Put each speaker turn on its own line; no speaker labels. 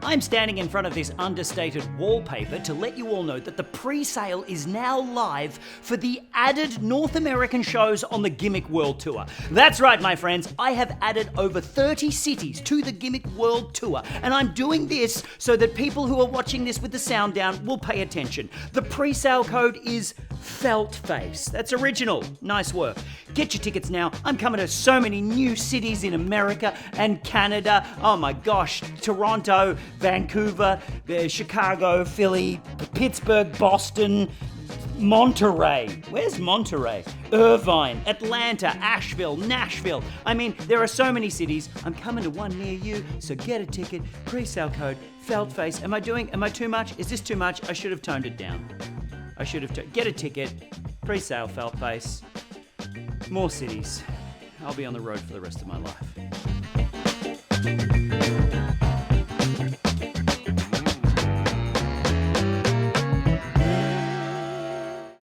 I'm standing in front of this understated wallpaper to let you all know that the pre-sale is now live for the added North American shows on the Gimmick World Tour. That's right, my friends, I have added over 30 cities to the Gimmick World Tour, and I'm doing this so that people who are watching this with the sound down will pay attention. The pre-sale code is FELTFACE. That's original. Nice work. Get your tickets now. I'm coming to so many new cities in America and Canada. Oh my gosh, Toronto, Vancouver, Chicago, Philly, Pittsburgh, Boston, Monterey. Where's Monterey? Irvine, Atlanta, Asheville, Nashville. I mean, there are so many cities. I'm coming to one near you, so get a ticket. Pre-sale code FELTFACE. Am I too much? Is this too much? I should have toned it down. Get a ticket. Pre-sale FELTFACE. More cities. I'll be on the road for the rest of my life.